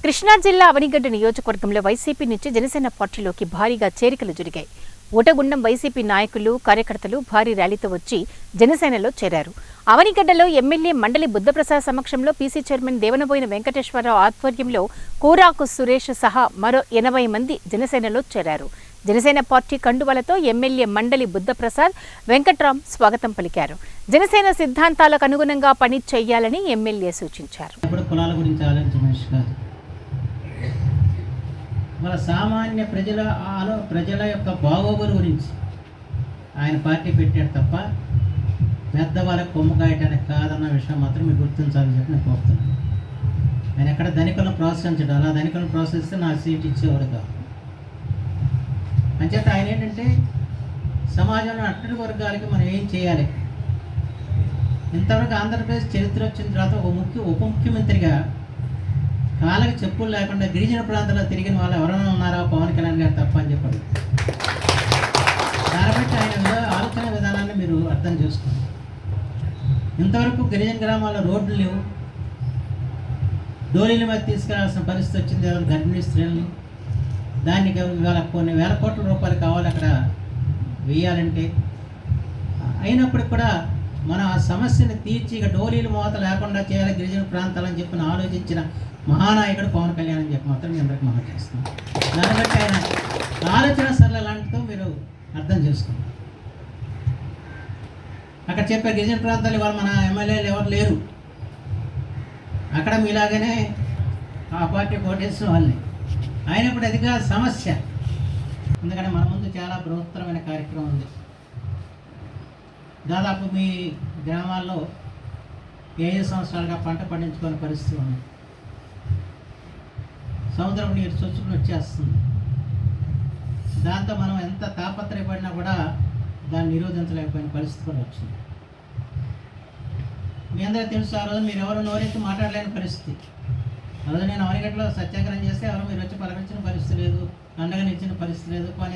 కృష్ణా జిల్లా అవనిగడ్డ నియోజకవర్గంలో వైసీపీ నుంచి జనసేన పార్టీలోకి భారీగా చేరికలు జరిగాయి. ఊటగుండం వైసీపీ నాయకులు, కార్యకర్తలు భారీ ర్యాలీతో వచ్చి జనసేనలో చేరారు. అవనిగడ్డలో ఎమ్మెల్యే మండలి బుద్ధప్రసాద్ సమక్షంలో పీసీ చైర్మన్ దేవనబోయిన వెంకటేశ్వరరావు ఆధ్వర్యంలో కూరాకు సురేష్ సహా మరో 80 మంది జనసేనలో చేరారు. జనసేన పార్టీ కండువలతో ఎమ్మెల్యే మండలి బుద్ధప్రసాద్, వెంకట్రామ్ స్వాగతం పలికారు. జనసేన సిద్ధాంతాలకు అనుగుణంగా పని చేయాలని ఎమ్మెల్యే సూచించారు. మన సామాన్య ప్రజల యొక్క బాగోగుల గురించి ఆయన పార్టీ పెట్టాడు తప్ప పెద్దవాళ్ళకి కొమ్ము కాయటానికి కాదన్న విషయం మాత్రం మీరు గుర్తించాలని చెప్పి నేను కోరుతున్నాను. ఆయన ఎక్కడ ధనికులను ప్రోత్సహించడం, అలా ధనికులను ప్రోత్సహిస్తే నా సీట్ ఇచ్చేవాడు కాదు. అంచేత ఆయన ఏంటంటే సమాజంలో అట్టడి వర్గాలకి మనం ఏం చేయాలి. ఇంతవరకు ఆంధ్రప్రదేశ్ చరిత్ర వచ్చిన తర్వాత ఉప ముఖ్యమంత్రిగా కాళ్ళకి చెప్పులు లేకుండా గిరిజన ప్రాంతాల్లో తిరిగిన వాళ్ళు ఎవరైనా ఉన్నారా పవన్ కళ్యాణ్ గారు తప్ప అని చెప్పాడు. దాన్ని బట్టి ఆయన ఆలోచన విధానాన్ని మీరు అర్థం చేసుకోండి. ఇంతవరకు గిరిజన గ్రామాల్లో రోడ్లు లేవు, డోలీల మీద తీసుకెళ్లాల్సిన పరిస్థితి వచ్చింది. ఎవరు గర్భిణీ స్త్రీలని దానికి ఇవాళ కొన్ని వేల కోట్ల రూపాయలు కావాలి అక్కడ వేయాలంటే. అయినప్పటికి కూడా మనం ఆ సమస్యను తీర్చి ఇక డోలీలు మోత లేకుండా చేయాలి గిరిజన ప్రాంతాలని చెప్పిన ఆలోచించిన మహానాయకుడు పవన్ కళ్యాణ్ అని చెప్పి మాత్రం మీ అందరికీ మనం చేస్తున్నాం. దాన్ని బట్టి ఆయన ఆలోచన సరళ లాంటితో మీరు అర్థం చేసుకోండి. అక్కడ చెప్పే గిరిజన ప్రాంతాలు ఇవాళ మన ఎమ్మెల్యేలు ఎవరు లేరు. అక్కడ మీలాగానే ఆ పార్టీ కోటేసిన వాళ్ళని అయినప్పుడు అదిగా సమస్య. ఎందుకంటే మన ముందు చాలా బృహత్తరమైన కార్యక్రమం ఉంది. దాదాపు మీ గ్రామాల్లో 5 సంవత్సరాలుగా పంట పండించుకునే పరిస్థితి ఉంది. సముద్రం నీరు చొచ్చుకుని వచ్చేస్తుంది. దాంతో మనం ఎంత తాపత్రయపడినా కూడా దాన్ని నిరోధించలేకపోయిన పరిస్థితి కూడా వచ్చింది. మీ అందరూ తెలుసు, ఆ రోజు మీరు ఎవరు నోరెత్తి మాట్లాడలేని పరిస్థితి. ఆ రోజు నేను అవనిగడ్డలో సత్యాగ్రహం చేస్తే ఎవరు మీరు వచ్చి పలకరించిన పరిస్థితి లేదు, అండగా నిలిచిన పరిస్థితి లేదు. కానీ